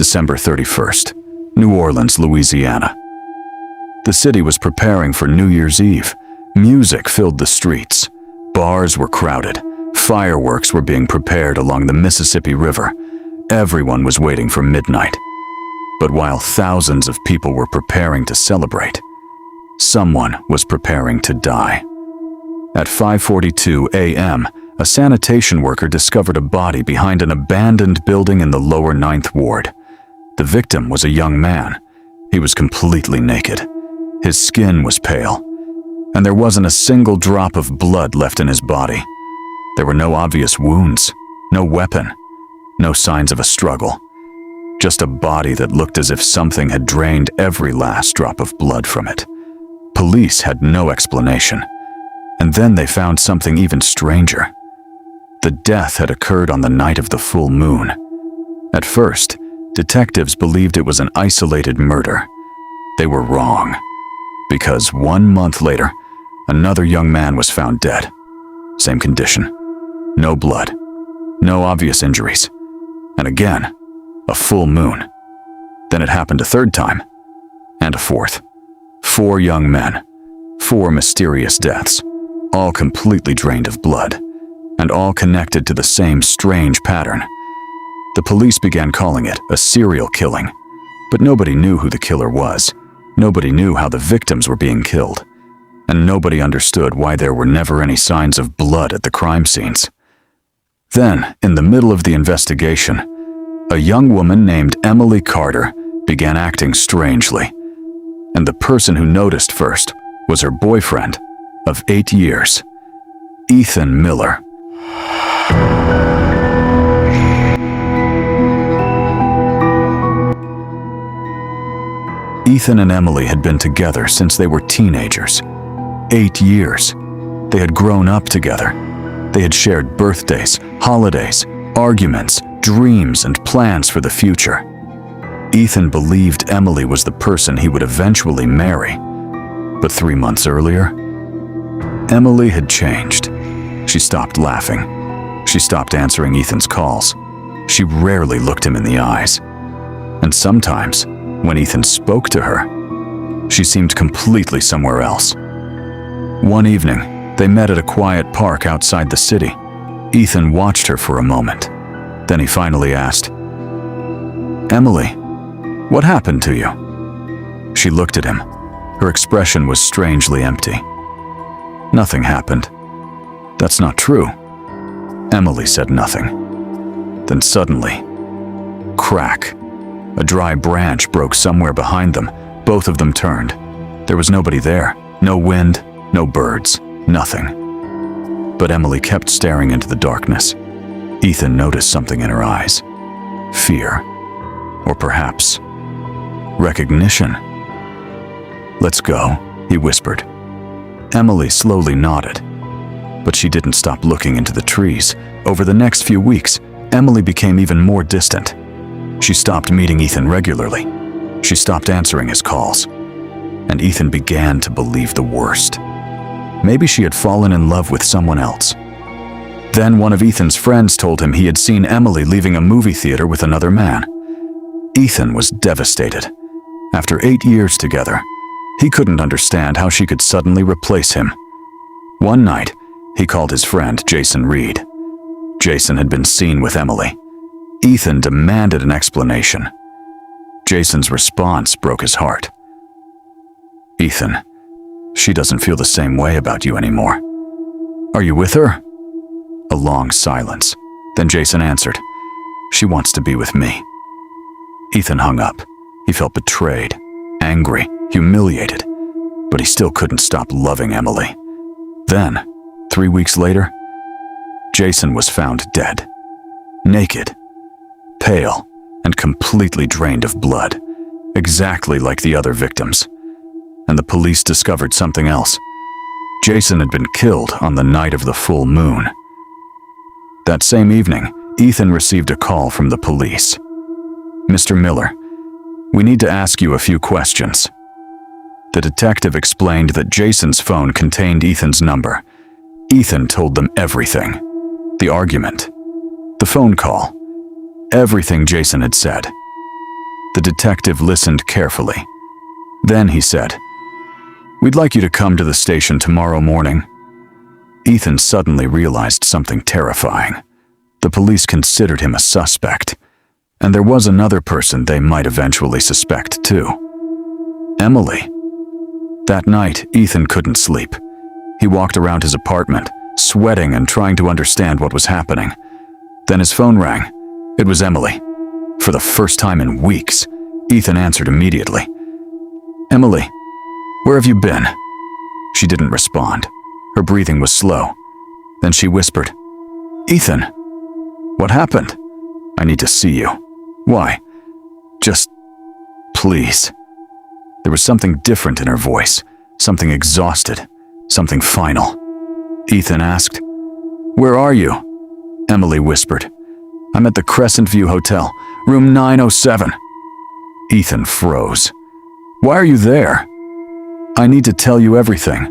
December 31st, New Orleans, Louisiana. The city was preparing for New Year's Eve. Music filled the streets. Bars were crowded. Fireworks were being prepared along the Mississippi River. Everyone was waiting for midnight. But while thousands of people were preparing to celebrate, someone was preparing to die. At 5:42 a.m., a sanitation worker discovered a body behind an abandoned building in the lower 9th Ward. The victim was a young man. He was completely naked. His skin was pale, and there wasn't a single drop of blood left in his body. There were no obvious wounds, no weapon, no signs of a struggle. Just a body that looked as if something had drained every last drop of blood from it. Police had no explanation. And then they found something even stranger. The death had occurred on the night of the full moon. At first, detectives believed it was an isolated murder. They were wrong, because 1 month later, another young man was found dead. Same condition. No blood, no obvious injuries. And again, a full moon. Then it happened a third time, and a fourth. 4 young men, 4 mysterious deaths, all completely drained of blood, and all connected to the same strange pattern. The police began calling it a serial killing, but nobody knew who the killer was. Nobody knew how the victims were being killed, and nobody understood why there were never any signs of blood at the crime scenes. Then, in the middle of the investigation, a young woman named Emily Carter began acting strangely, and the person who noticed first was her boyfriend of 8 years, Ethan Miller. Ethan and Emily had been together since they were teenagers. 8 years. They had grown up together. They had shared birthdays, holidays, arguments, dreams, and plans for the future. Ethan believed Emily was the person he would eventually marry. But 3 months earlier, Emily had changed. She stopped laughing. She stopped answering Ethan's calls. She rarely looked him in the eyes. And sometimes, when Ethan spoke to her, she seemed completely somewhere else. One evening, they met at a quiet park outside the city. Ethan watched her for a moment. Then he finally asked, "Emily, what happened to you?" She looked at him. Her expression was strangely empty. "Nothing happened." "That's not true." Emily said nothing. Then suddenly, crack. A dry branch broke somewhere behind them. Both of them turned. There was nobody there. No wind, no birds, nothing. But Emily kept staring into the darkness. Ethan noticed something in her eyes. Fear. Or perhaps recognition. "Let's go," he whispered. Emily slowly nodded, but she didn't stop looking into the trees. Over the next few weeks, Emily became even more distant. She stopped meeting Ethan regularly. She stopped answering his calls. And Ethan began to believe the worst. Maybe she had fallen in love with someone else. Then one of Ethan's friends told him he had seen Emily leaving a movie theater with another man. Ethan was devastated. After 8 years together, he couldn't understand how she could suddenly replace him. One night, he called his friend Jason Reed. Jason had been seen with Emily. Ethan demanded an explanation. Jason's response broke his heart. "Ethan, she doesn't feel the same way about you anymore. Are you with her?" A long silence. Then Jason answered, "She wants to be with me." Ethan hung up. He felt betrayed, angry, humiliated, but he still couldn't stop loving Emily. Then, 3 weeks later, Jason was found dead, naked, pale, and completely drained of blood, exactly like the other victims. And the police discovered something else. Jason had been killed on the night of the full moon. That same evening, Ethan received a call from the police. "Mr. Miller, we need to ask you a few questions." The detective explained that Jason's phone contained Ethan's number. Ethan told them everything. The argument, the phone call, everything Jason had said. The detective listened carefully. Then he said, "We'd like you to come to the station tomorrow morning." Ethan suddenly realized something terrifying. The police considered him a suspect, and there was another person they might eventually suspect too. Emily. That night, Ethan couldn't sleep. He walked around his apartment, sweating and trying to understand what was happening. Then his phone rang. It was Emily. For the first time in weeks, Ethan answered immediately. "Emily, where have you been?" She didn't respond. Her breathing was slow. Then she whispered, "Ethan, what happened? I need to see you." "Why? Just, please." There was something different in her voice, something exhausted, something final. Ethan asked, "Where are you?" Emily whispered, "I'm at the Crescent View Hotel, room 907. Ethan froze. "Why are you there?" "I need to tell you everything."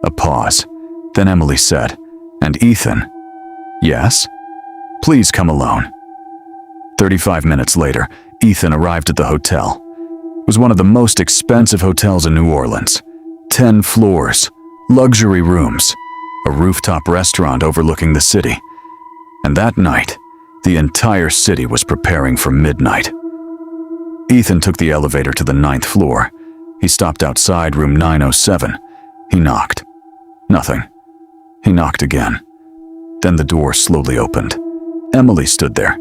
A pause. Then Emily said, "And Ethan?" "Yes?" "Please come alone." 35 minutes later, Ethan arrived at the hotel. It was one of the most expensive hotels in New Orleans. 10 floors, luxury rooms, a rooftop restaurant overlooking the city. And that night, the entire city was preparing for midnight. Ethan took the elevator to the 9th floor. He stopped outside room 907. He knocked. Nothing. He knocked again. Then the door slowly opened. Emily stood there.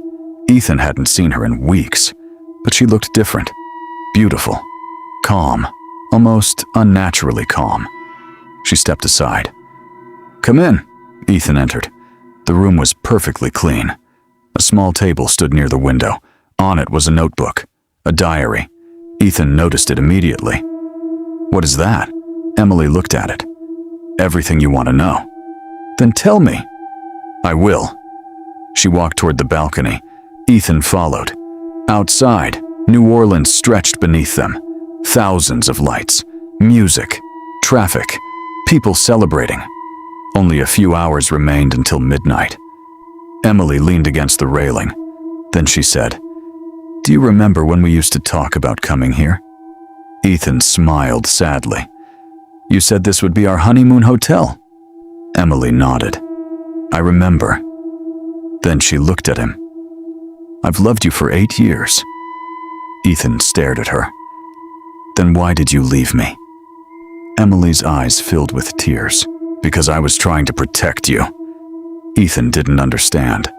Ethan hadn't seen her in weeks, but she looked different. Beautiful. Calm. Almost unnaturally calm. She stepped aside. "Come in." Ethan entered. The room was perfectly clean. A small table stood near the window. On it was a notebook, a diary. Ethan noticed it immediately. "What is that?" Emily looked at it. "Everything you want to know." "Then tell me." "I will." She walked toward the balcony. Ethan followed. Outside, New Orleans stretched beneath them. Thousands of lights, music, traffic, people celebrating. Only a few hours remained until midnight. Emily leaned against the railing. Then she said, "Do you remember when we used to talk about coming here?" Ethan smiled sadly. "You said this would be our honeymoon hotel." Emily nodded. "I remember." Then she looked at him. "I've loved you for 8 years." Ethan stared at her. "Then why did you leave me?" Emily's eyes filled with tears. "Because I was trying to protect you." Ethan didn't understand.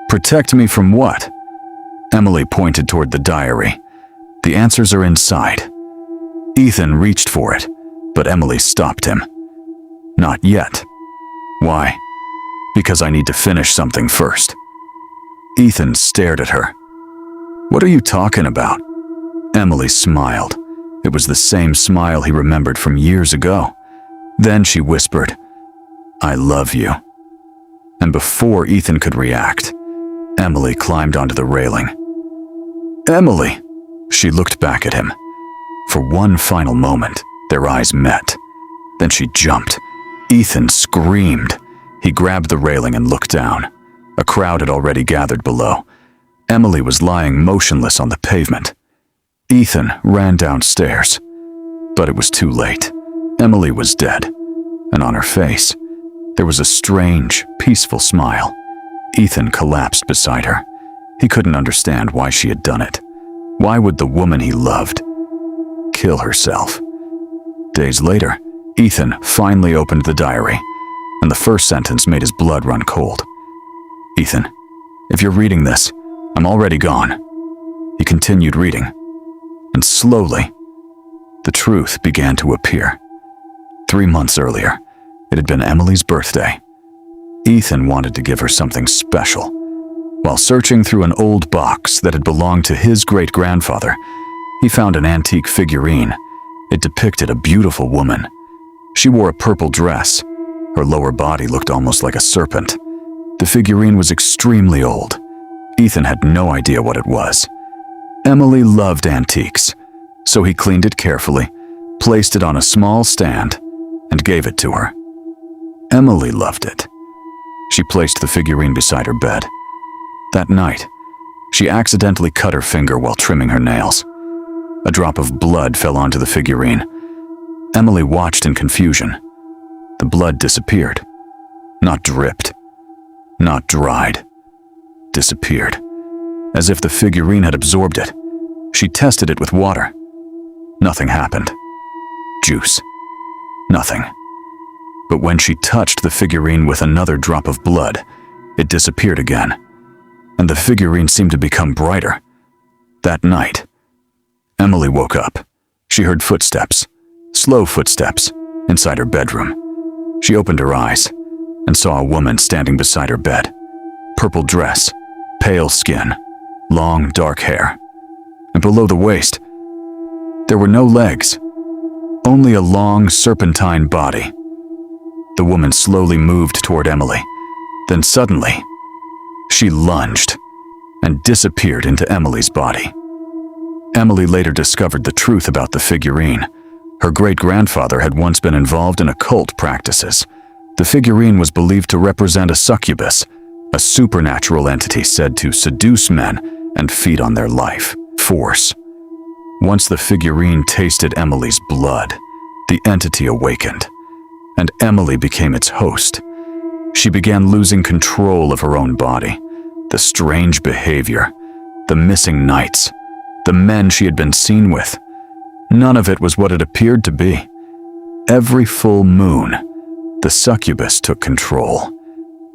"Protect me from what?" Emily pointed toward the diary. "The answers are inside." Ethan reached for it, but Emily stopped him. "Not yet." "Why?" "Because I need to finish something first." Ethan stared at her. "What are you talking about?" Emily smiled. It was the same smile he remembered from years ago. Then she whispered, "I love you." And before Ethan could react, Emily climbed onto the railing. "Emily!" She looked back at him. For one final moment, their eyes met. Then she jumped. Ethan screamed. He grabbed the railing and looked down. A crowd had already gathered below. Emily was lying motionless on the pavement. Ethan ran downstairs. But it was too late. Emily was dead. And on her face, there was a strange, peaceful smile. Ethan collapsed beside her. He couldn't understand why she had done it. Why would the woman he loved kill herself? Days later, Ethan finally opened the diary, and the first sentence made his blood run cold. "Ethan, if you're reading this, I'm already gone." He continued reading, and slowly, the truth began to appear. 3 months earlier, it had been Emily's birthday. Ethan wanted to give her something special. While searching through an old box that had belonged to his great-grandfather, he found an antique figurine. It depicted a beautiful woman. She wore a purple dress. Her lower body looked almost like a serpent. The figurine was extremely old. Ethan had no idea what it was. Emily loved antiques, so he cleaned it carefully, placed it on a small stand, and gave it to her. Emily loved it. She placed the figurine beside her bed. That night, She accidentally cut her finger while trimming her nails. A drop of blood fell onto the figurine. Emily watched in confusion. The blood disappeared. Not dripped. Not dried. Disappeared. As if the figurine had absorbed it. She tested it with water. Nothing happened. Juice. Nothing. But when she touched the figurine with another drop of blood, it disappeared again. And the figurine seemed to become brighter. That night, Emily woke up. She heard footsteps, slow footsteps, inside her bedroom. She opened her eyes and saw a woman standing beside her bed. Purple dress, pale skin, long dark hair. And below the waist, there were no legs, only a long serpentine body. The woman slowly moved toward Emily. Then suddenly, she lunged and disappeared into Emily's body. Emily later discovered the truth about the figurine. Her great-grandfather had once been involved in occult practices. The figurine was believed to represent a succubus, a supernatural entity said to seduce men and feed on their life force. Once the figurine tasted Emily's blood, the entity awakened, and Emily became its host. She began losing control of her own body. The strange behavior, the missing nights, the men she had been seen with. None of it was what it appeared to be. Every full moon, the succubus took control.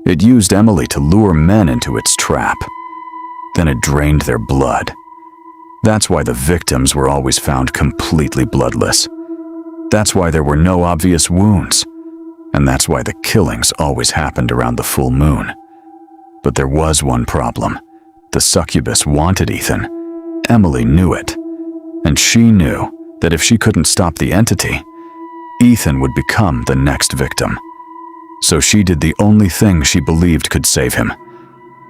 It used Emily to lure men into its trap. Then it drained their blood. That's why the victims were always found completely bloodless. That's why there were no obvious wounds. And that's why the killings always happened around the full moon. But there was one problem. The succubus wanted Ethan. Emily knew it. And she knew that if she couldn't stop the entity, Ethan would become the next victim. So she did the only thing she believed could save him.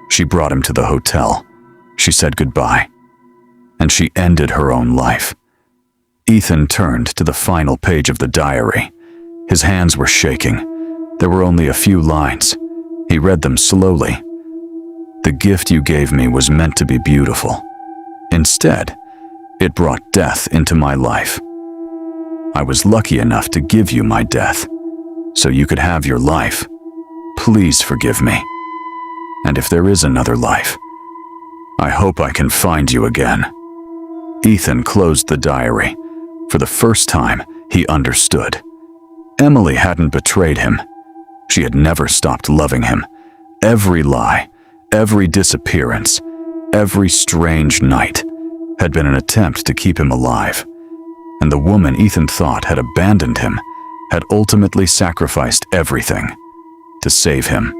She brought him to the hotel. She said goodbye. And she ended her own life. Ethan turned to the final page of the diary. His hands were shaking. There were only a few lines. He read them slowly. "The gift you gave me was meant to be beautiful. Instead, it brought death into my life. I was lucky enough to give you my death, so you could have your life. Please forgive me. And if there is another life, I hope I can find you again." Ethan closed the diary. For the first time, he understood. Emily hadn't betrayed him. She had never stopped loving him. Every lie, every disappearance, every strange night had been an attempt to keep him alive. And the woman Ethan thought had abandoned him had ultimately sacrificed everything to save him.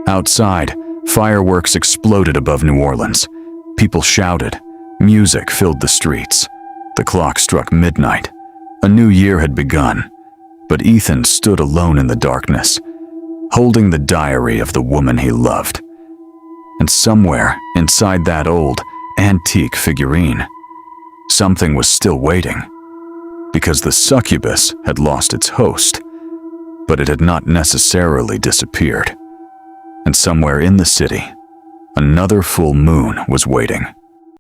Outside, fireworks exploded above New Orleans. People shouted. Music filled the streets. The clock struck midnight. A new year had begun. But Ethan stood alone in the darkness, holding the diary of the woman he loved. And somewhere inside that old, antique figurine, something was still waiting. Because the succubus had lost its host, but it had not necessarily disappeared. And somewhere in the city, another full moon was waiting.